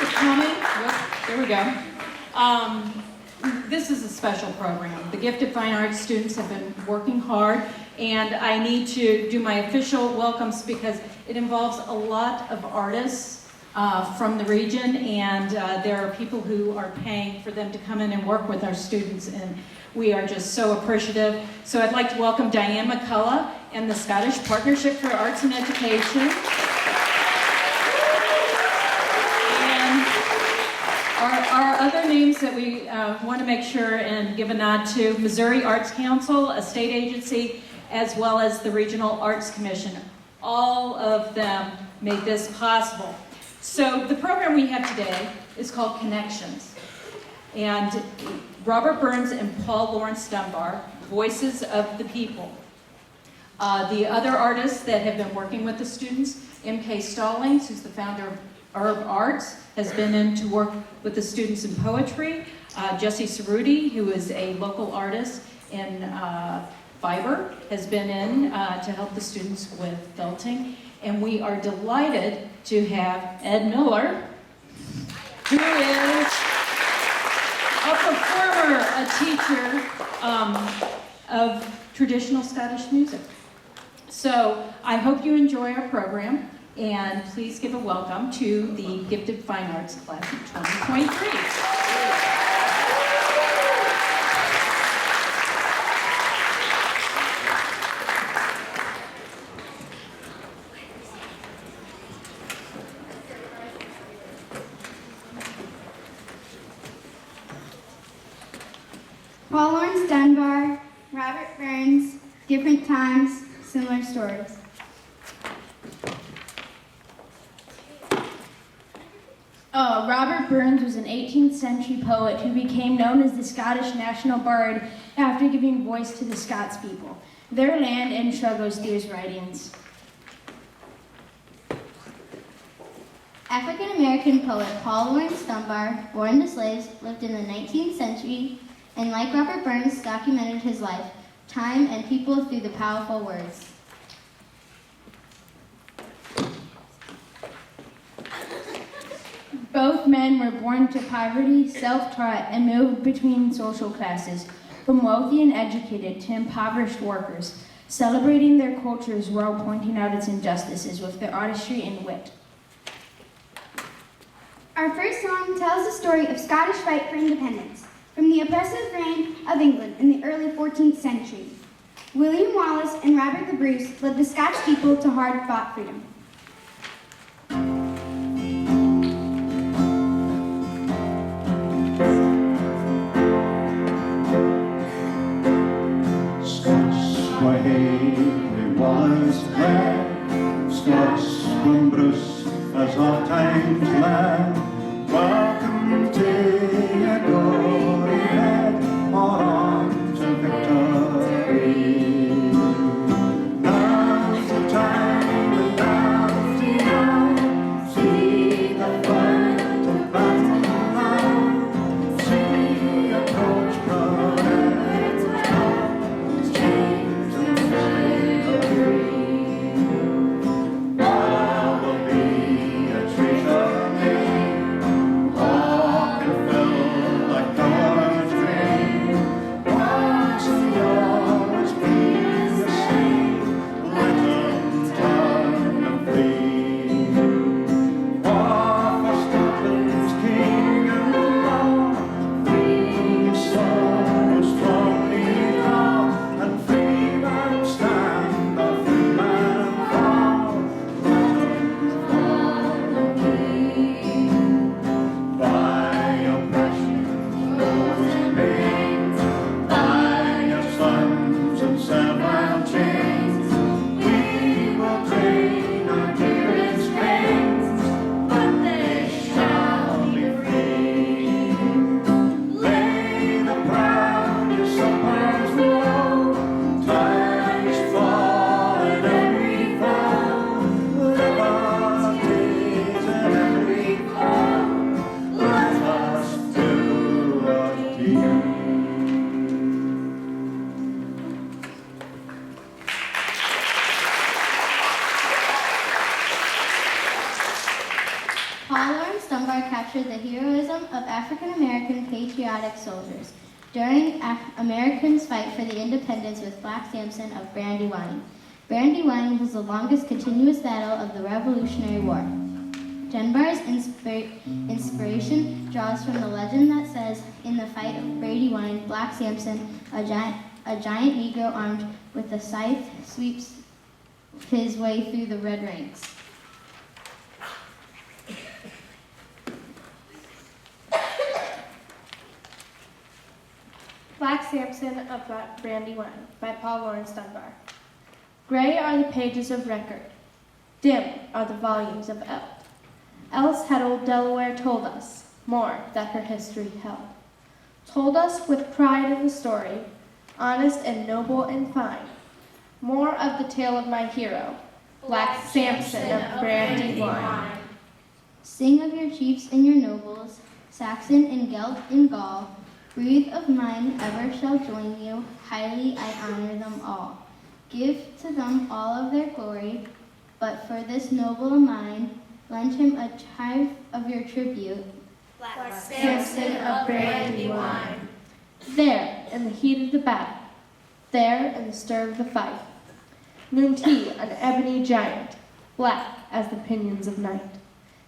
for coming. Yep, there we go. This is a special program. The Gifted Fine Arts students have been working hard, and I need to do my official welcomes because it involves a lot of artists from the region, and there are people who are paying for them to come in and work with our students, and we are just so appreciative. So I'd like to welcome Diane McCullough and the Scottish Partnership for Arts and Education. Our other names that we want to make sure and give a nod to: Missouri Arts Council, a state agency, as well as the Regional Arts Commission. All of them made this possible. So the program we have today is called Connections. And Robert Burns and Paul Lawrence Dunbar, Voices of the People. The other artists that have been working with the students, M.K. Stallings, who's the founder of Herb Arts, has been in to work with the students in poetry. Jesse Cerruti, who is a local artist in fiber, has been in to help the students with felting. And we are delighted to have Ed Miller, who is a performer, a teacher of traditional Scottish music. So I hope you enjoy our program. And please give a welcome to the Gifted Fine Arts Class of 2023. Paul Lawrence Dunbar, Robert Burns, different times, similar stories. Robert Burns was an 18th century poet who became known as the Scottish national bard after giving voice to the Scots people, their land and struggles through his writings. African-American poet Paul Lawrence Dunbar, born to slaves, lived in the 19th century, and like Robert Burns, documented his life, time, and people through the powerful words. Both men were born to poverty, self-taught, and moved between social classes, from wealthy and educated to impoverished workers, celebrating their cultures while pointing out its injustices with their artistry and wit. Our first song tells the story of Scottish fight for independence from the oppressive reign of England in the early 14th century. William Wallace and Robert the Bruce led the Scotch people to hard-fought freedom. Scots from Bruce as our times land. Welcome to your glory head, or on to victory. Now's the time, and now Lawrence Dunbar captured the heroism of African American patriotic soldiers during Americans' fight for the independence with Black Samson of Brandywine. Brandywine was the longest continuous battle of the Revolutionary War. Dunbar's inspiration draws from the legend that says, in the fight of Brandywine, Black Samson, a giant Negro armed with a scythe, sweeps his way through the red ranks. Black Samson of Brandywine by Paul Lawrence Dunbar. Gray are the pages of record, dim are the volumes of eld. Else had old Delaware told us more that her history held. Told us with pride in the story, honest and noble and fine, more of the tale of my hero, Black Samson of Brandywine. Sing of your chiefs and your nobles, Saxon and Gelt and Gaul. Breathe of mine ever shall join you, highly I honor them all. Give to them all of their glory, but for this noble mine, lend him a tithe of your tribute. Black Samson of Brandywine. There, in the heat of the battle, there in the stir of the fight, loomed he, an ebony giant, black as the pinions of night,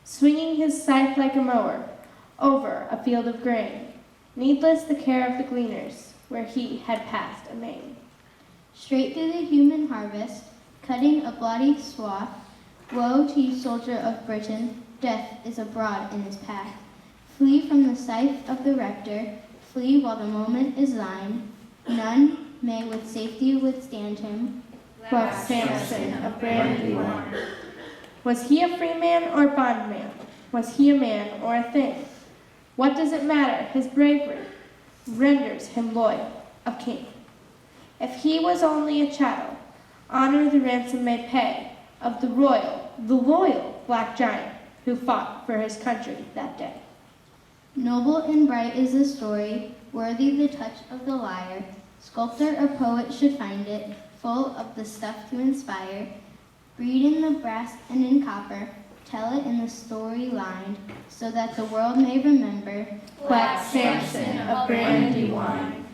swinging his scythe like a mower over a field of grain, needless the care of the gleaners, where he had passed amain. Straight through the human harvest, cutting a bloody swath, woe to you, soldier of Britain, death is abroad in his path. Flee from the scythe of the rector, flee while the moment is thine. None may with safety withstand him. Black Samson of Brandywine. Was he a free man or bondman? Was he a man or a thing? What does it matter? His bravery renders him loyal, a king. If he was only a chattel, honor the ransom may pay of the loyal black giant who fought for his country that day. Noble and bright is the story, worthy the touch of the lyre. Sculptor or poet should find it, full of the stuff to inspire. Breed in the brass and in copper, tell it in the story lined, so that the world may remember Black Samson of Brandywine.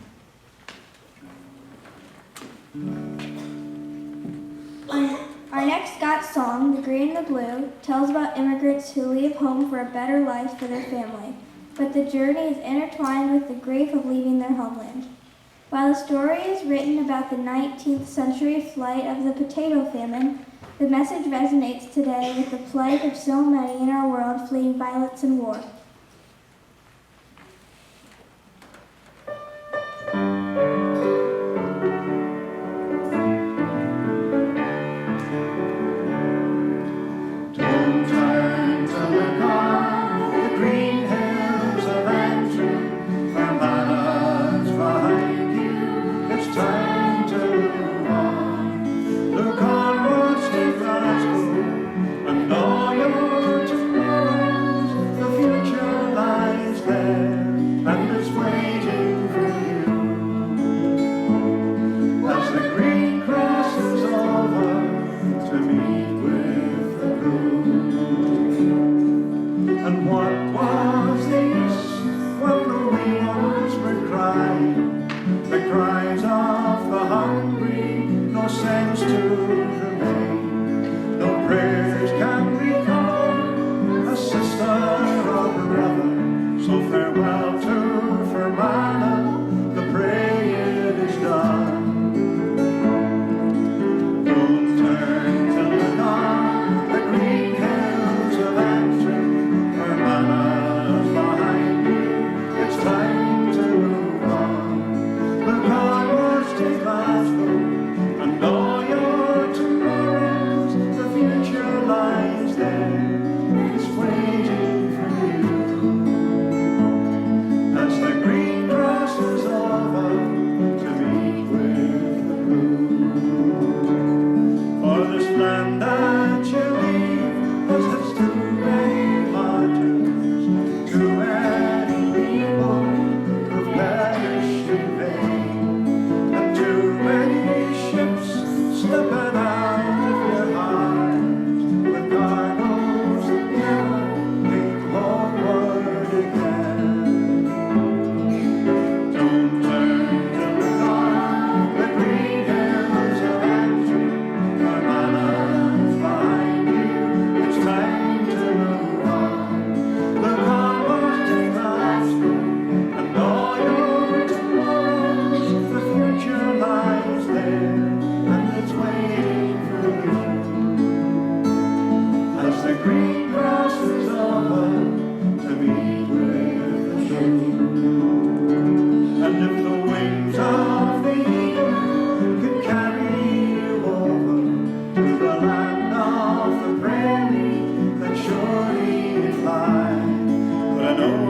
Our next Scots song, The Green and the Blue, tells about immigrants who leave home for a better life for their family, but the journey is intertwined with the grief of leaving their homeland. While the story is written about the 19th century flight of the potato famine, the message resonates today with the plight of so many in our world fleeing violence and war. And all your tomorrows, the future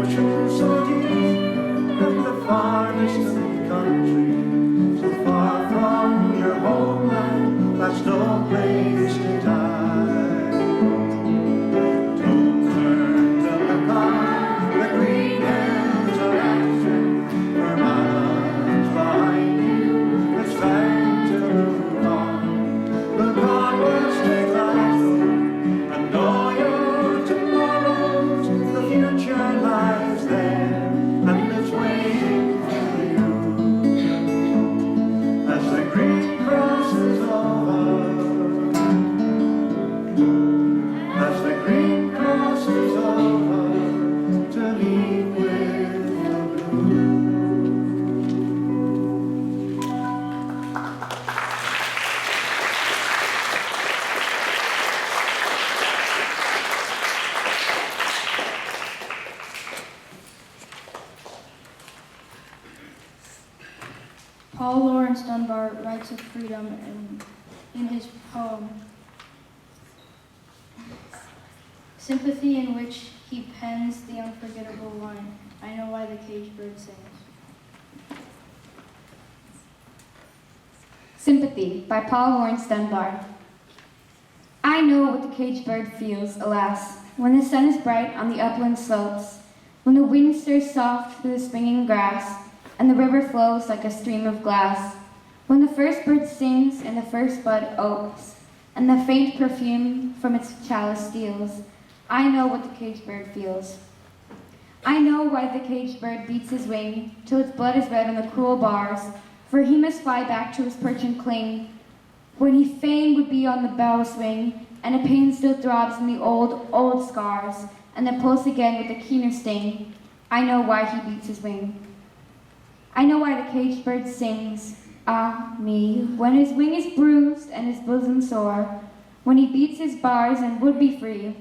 ocean so deep, and the far distant country, so far from your homeland, that's no place to die. Don't turn to look on the green hills of action, for miles behind you, it's time to move on. Look onwards to Glasgow, and all your tomorrows, the future lies there, and it's waiting for you. As the green crosses over, as the green crosses over, to leave with the blue. Paul Lawrence Dunbar writes of freedom in his poem Sympathy, in which he pens the unforgettable line, I know why the caged bird sings. Sympathy by Paul Lawrence Dunbar. I know what the caged bird feels, alas, when the sun is bright on the upland slopes, when the wind stirs soft through the swinging grass, and the river flows like a stream of glass, when the first bird sings and the first bud opes, and the faint perfume from its chalice steals, I know what the caged bird feels. I know why the caged bird beats his wing till its blood is red on the cruel bars, for he must fly back to his perch and cling, when he fain would be on the bow swing, and a pain still throbs in the old, old scars, and the pulse again with a keener sting. I know why he beats his wing. I know why the caged bird sings, ah me, when his wing is bruised and his bosom sore, when he beats his bars and would be free.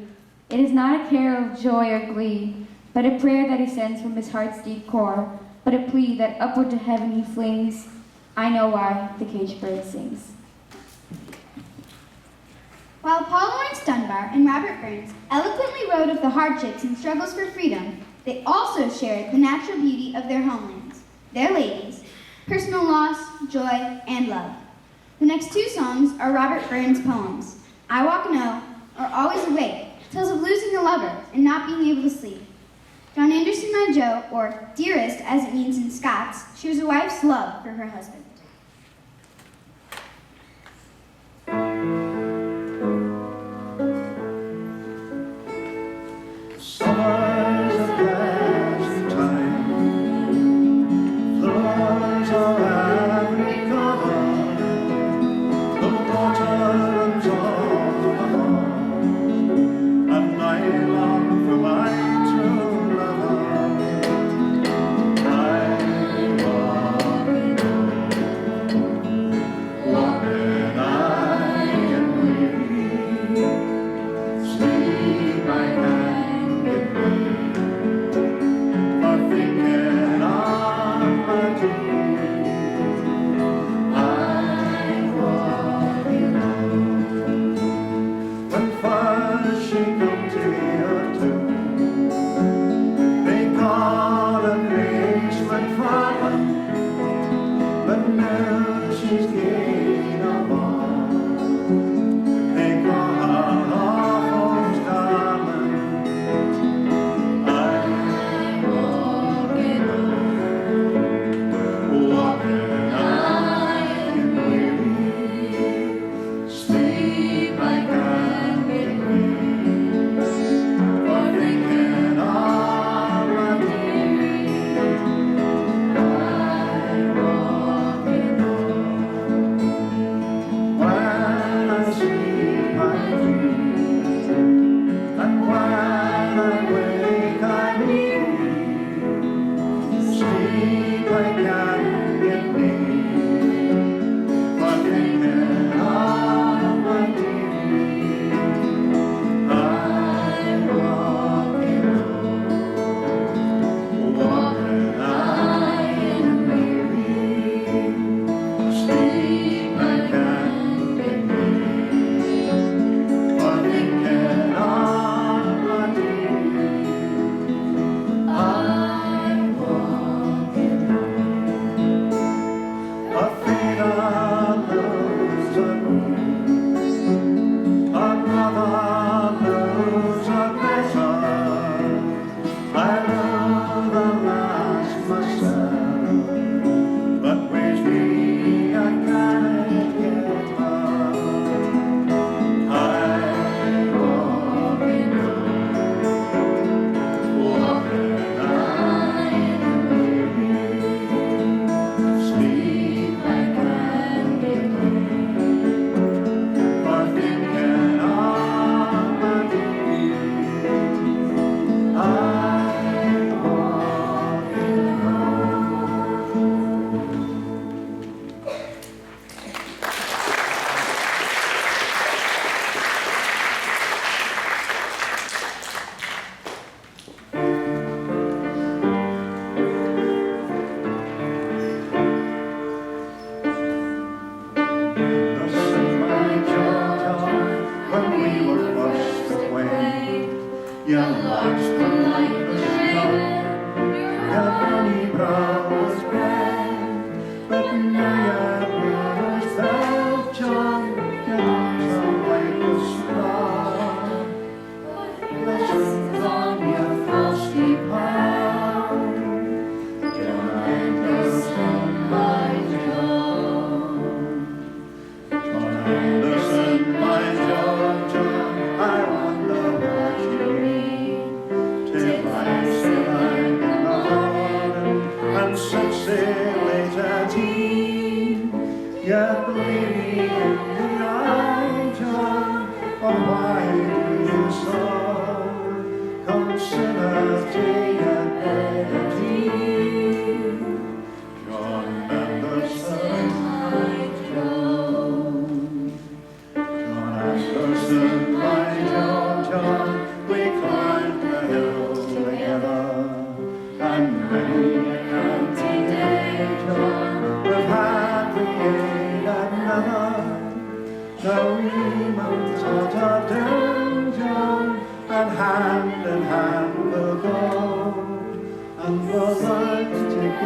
It is not a care of joy or glee, but a prayer that he sends from his heart's deep core, but a plea that upward to heaven he flings. I know why the caged bird sings. While Paul Lawrence Dunbar and Robert Burns eloquently wrote of the hardships and struggles for freedom, they also shared the natural beauty of their homelands, their ladies, personal loss, joy, and love. The next two songs are Robert Burns' poems. I Walk No, or Always Awake, tells of losing a lover and not being able to sleep. John Anderson My Jo, or Dearest as it means in Scots, shares a wife's love for her husband. Summer's a pleasant time, flowers of every color, the water runs on the lawn, and I long for my true lover. I walk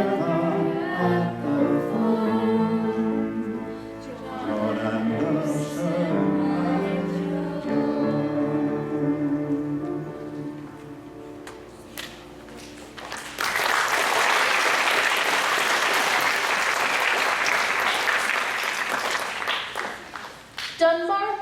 at the fold. John and the sun Dunbar,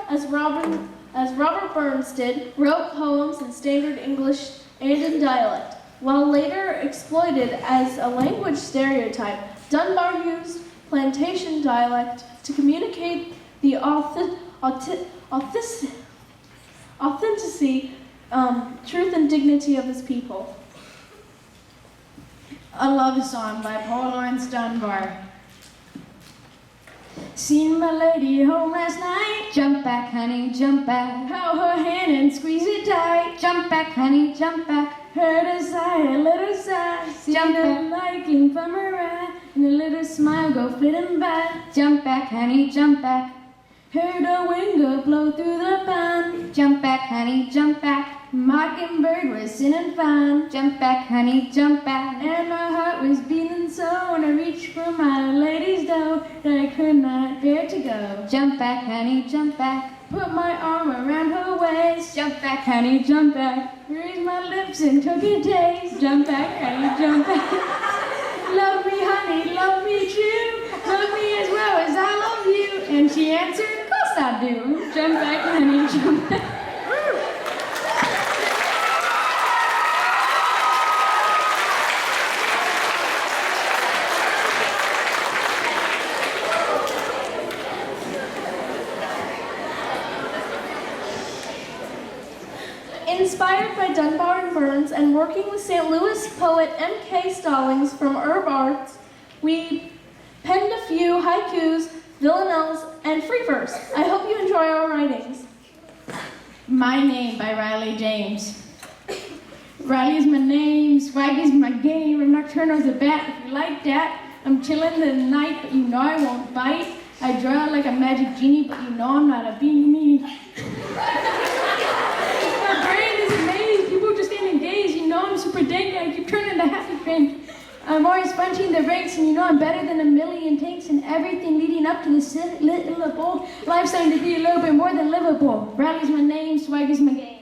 as Robert Burns did, wrote poems in standard English and in dialect. While later exploited as a language stereotype, Dunbar used plantation dialect to communicate the authenticity, truth, and dignity of his people. A love song by Paul Laurence Dunbar. Seen my lady home last night. Jump back, honey, jump back. Hold her hand and squeeze it tight. Jump back, honey, jump back. Heard a sigh, a little sigh. Seen a light gleam from her eye, and a little smile go flitting by. Jump back, honey, jump back. Heard a wind go blow through the pine. Jump back, honey, jump back. Mockingbird was singing fine. Jump back, honey, jump back. And my heart was beating so, and I reached for my lady's door that I could not bear to go. Jump back, honey, jump back. Put my arm around her waist. Jump back, honey, jump back. Raised my lips and took a taste. Jump back, honey, jump back. Love me, honey, love me true. Love me as well as I love you. And she answered, of course I do. Jump back, honey, jump back. Inspired by Dunbar and Burns and working with St. Louis poet M.K. Stallings from Herb Arts, we penned a few haikus, villanelles, and free verse. I hope you enjoy our writings. My Name by Riley James. Riley's my name, swag is my game. I'm nocturnal as a bat, if you like that. I'm chilling in the night, but you know I won't bite. I draw like a magic genie, but you know I'm not a beanie. My brain is amazed, people just stand and gaze. You know I'm super dandy, I keep turning the happy drink. I'm always punching the ranks, and you know I'm better than a million tanks, and everything leading up to this little bowl. Life's starting to be a little bit more than livable. Riley's my name, swag is my game.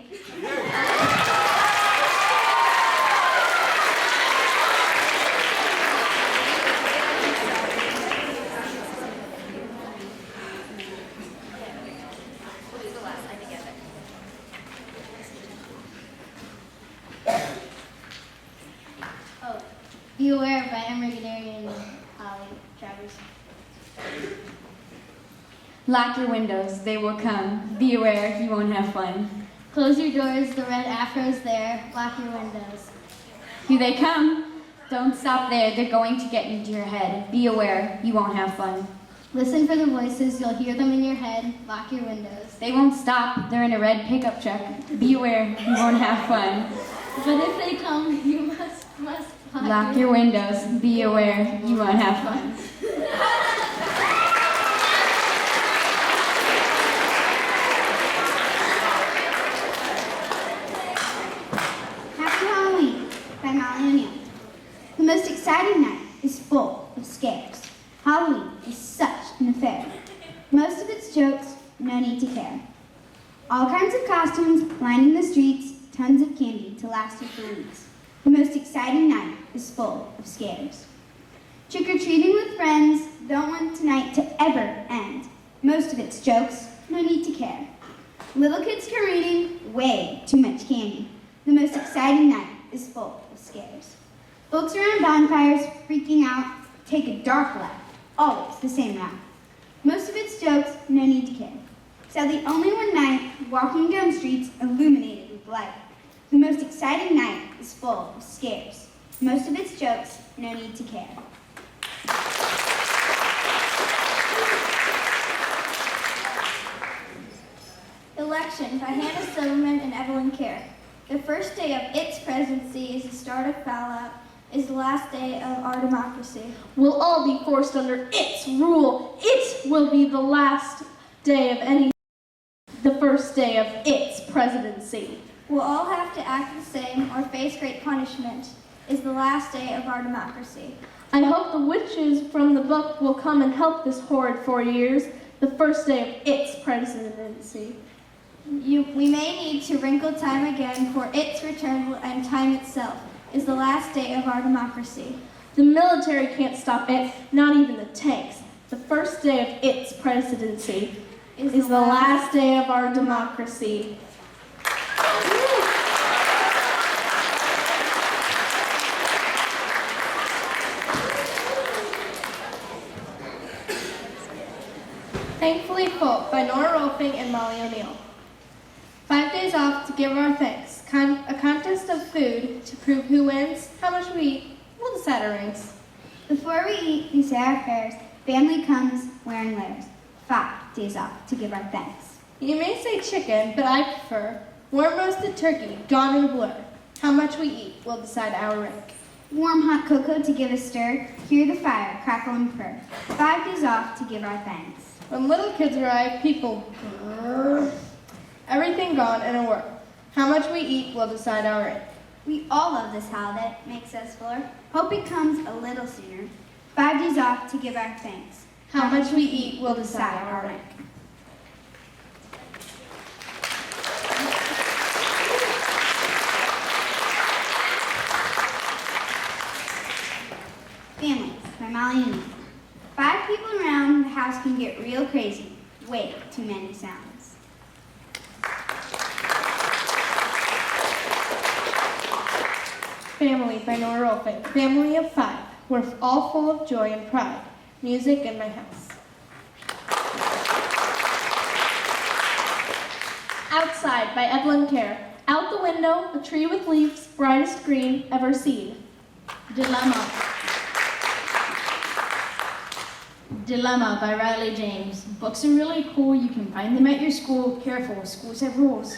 Be Aware by Emery Gadarian and Holly Travers. Lock your windows, they will come. Be aware, you won't have fun. Close your doors, the red afro's there. Lock your windows. Here they come. Don't stop there, they're going to get into your head. Be aware, you won't have fun. Listen for the voices, you'll hear them in your head. Lock your windows. They won't stop, they're in a red pickup truck. Be aware, you won't have fun. But if they come, you must Lock your windows, be aware, you won't have fun. Happy Halloween by Molly O'Neill. The most exciting night is full of scares. Halloween is such an affair. Most of its jokes, no need to care. All kinds of costumes lining the streets, tons of candy to last you for weeks. The most exciting night is full of scares. Trick-or-treating with friends, don't want tonight to ever end. Most of its jokes, no need to care. Little kids come reading, way too much candy. The most exciting night is full of scares. Folks around bonfires, freaking out, take a dark left, always the same route. Most of its jokes, no need to care. Sadly, only one night, walking down streets illuminated with light. The most exciting night is full of scares. Most of its jokes, no need to care. Election by Hannah Silverman and Evelyn Kerr. The first day of its presidency is the start of fallout, is the last day of our democracy. We'll all be forced under its rule. It will be the last day of the first day of its presidency. We'll all have to act the same or face great punishment. is the last day of our democracy. I hope the witches from the book will come and help this horrid 4 years, the first day of its presidency. We may need to wrinkle time again, for its return and time itself is the last day of our democracy. The military can't stop it, not even the tanks. The first day of its presidency is the last day of our democracy. Thankfully Folk by Nora Rolfing and Molly O'Neill. 5 days off to give our thanks. A contest of food to prove who wins, how much we eat. We'll decide our ranks. Before we eat, we say our prayers. Family comes wearing layers. 5 days off to give our thanks. You may say chicken, but I prefer warm roasted turkey, gone in a blur. How much we eat will decide our rank. Warm hot cocoa to give a stir. Hear the fire crackle and purr. 5 days off to give our thanks. When little kids arrive, people brrr. Everything gone in a whir. How much we eat will decide our rank. We all love this holiday. Makes us fuller. Hope it comes a little sooner. 5 days off to give our thanks. How much we eat will decide our rank. Families by Molly O'Neill. 5 people around the house can get real crazy. Way too many sounds. Family by Nora Rolfing. Family of 5. We're all full of joy and pride. Music in my house. Outside by Evelyn Kerr. Out the window, a tree with leaves, brightest green ever seen. Dilemma. Dilemma by Riley James. Books are really cool. You can find them at your school. Careful, schools have rules.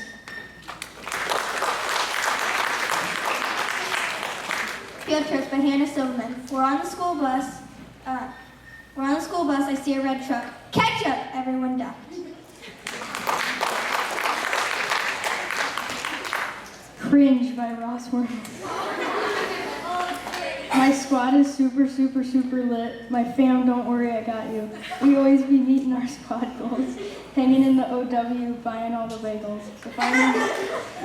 Field trip by Hannah Silverman. We're on the school bus. I see a red truck. Catch up! Everyone ducked. Cringe by Ross Warner. My squad is super lit. My fam, don't worry, I got you. We always be meeting our squad goals. Hanging in the OW, buying all the bagels.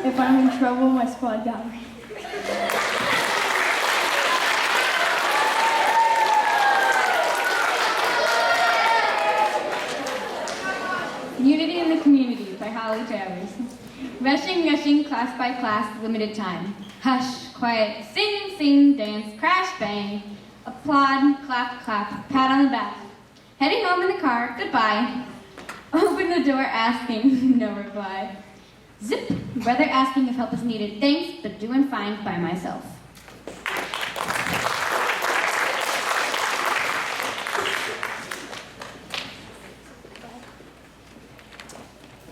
If I'm in trouble, my squad got me. Unity in the Community by Holly Travers. Rushing, class by class, limited time. Hush, quiet, sing, dance, crash, bang. Applaud, clap, pat on the back. Heading home in the car, goodbye. Open the door asking, no reply. Zip, brother asking if help is needed. Thanks, but doing fine by myself.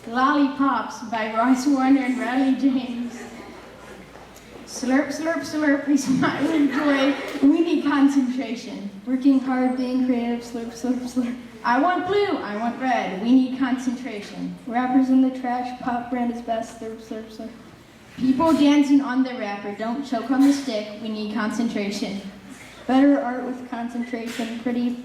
Lollipops by Ross Warner and Riley James. Slurp, we smile and joy. We need concentration. Working hard, being creative, slurp. I want blue, I want red. We need concentration. Rappers in the trash, pop brand is best, slurp. People dancing on the rapper, don't choke on the stick. We need concentration. Better art with concentration. Pretty,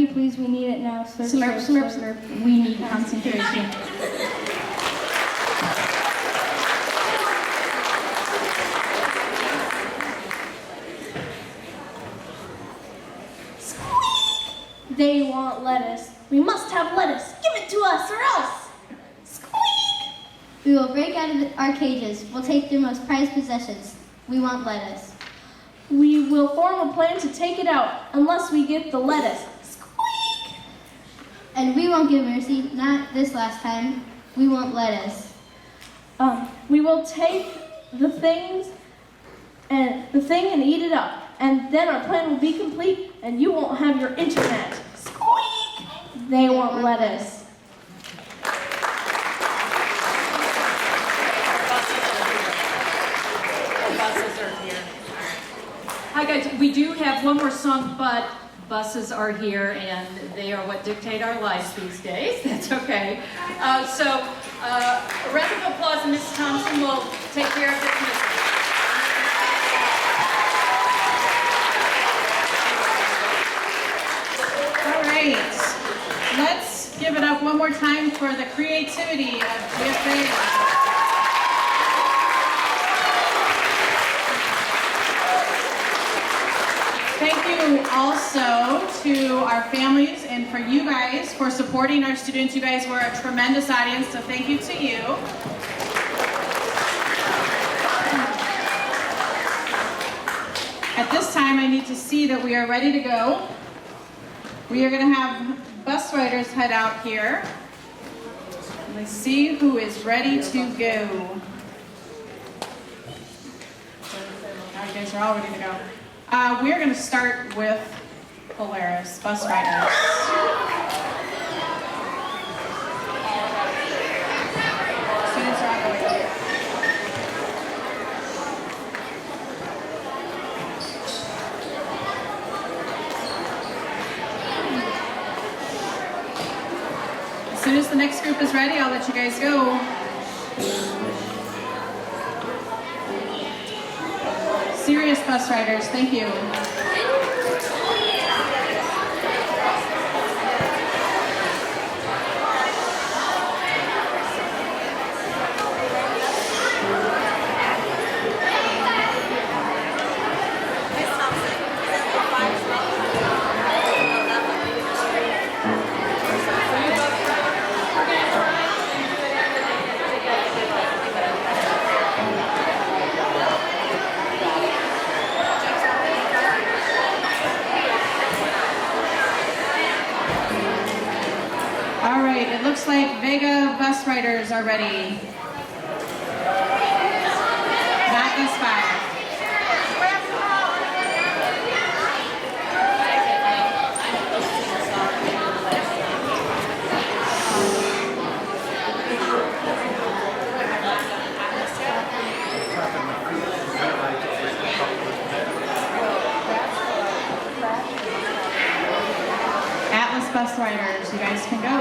please, we need it now. Slurp. We need concentration. They want lettuce. We must have lettuce. Give it to us or else. Squeak! We will break out of our cages. We'll take their most prized possessions. We want lettuce. We will form a plan to take it out unless we get the lettuce. Squeak! And we won't give mercy, not this last time. We won't lettuce. We will take the thing and eat it up. And then our plan will be complete and you won't have your internet. Squeak! They won't let us. Hi guys, we do have one more song, but buses are here and they are what dictate our lives these days. That's okay. So a round of applause and Mrs. Thompson will take care of this. one more time for the creativity of GFA. Thank you also to our families and for you guys for supporting our students. You guys were a tremendous audience, so thank you to you. At this time, I need to see that we are ready to go. We are going to have bus riders head out here. Let's see who is ready to go. Now you guys are all ready to go. We're going to start with Polaris bus riders. Students are on the way. As soon as the next group is ready, I'll let you guys go. Serious bus riders, thank you. All right, it looks like Vega bus riders are ready. Not this far. Atlas bus riders, you guys can go.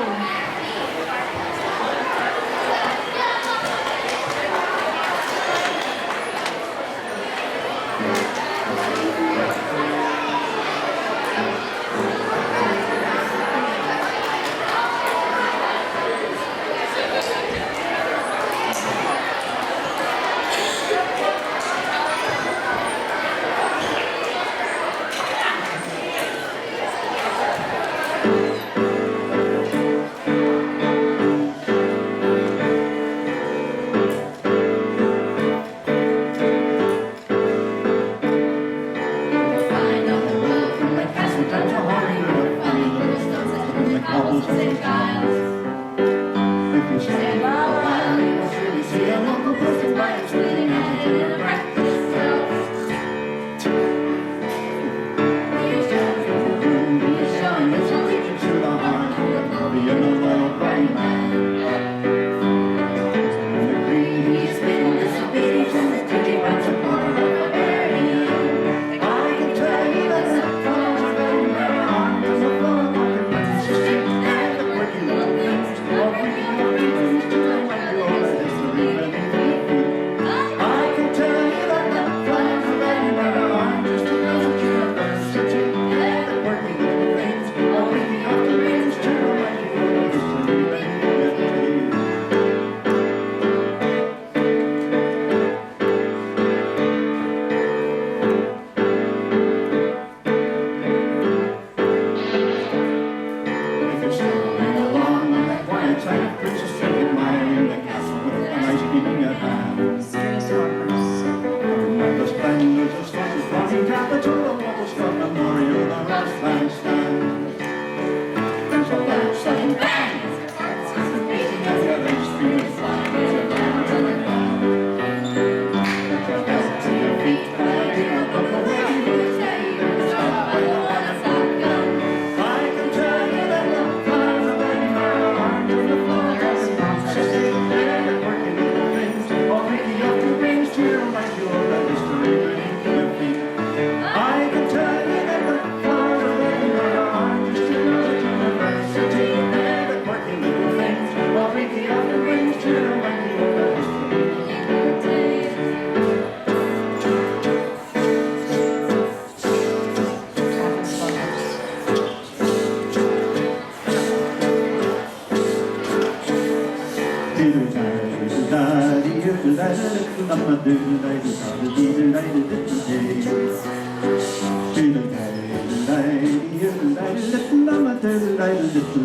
Thank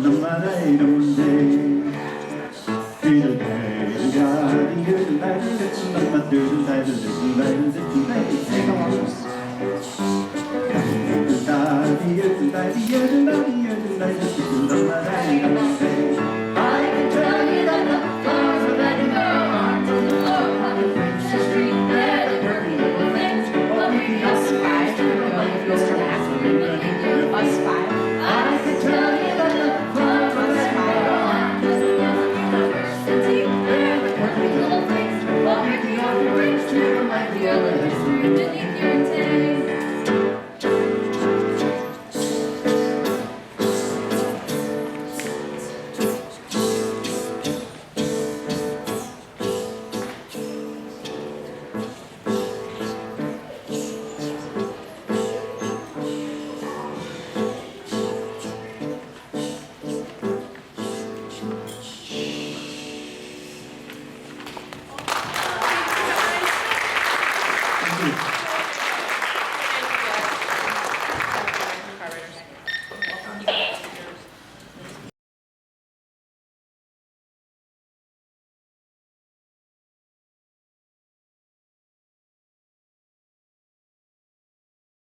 you.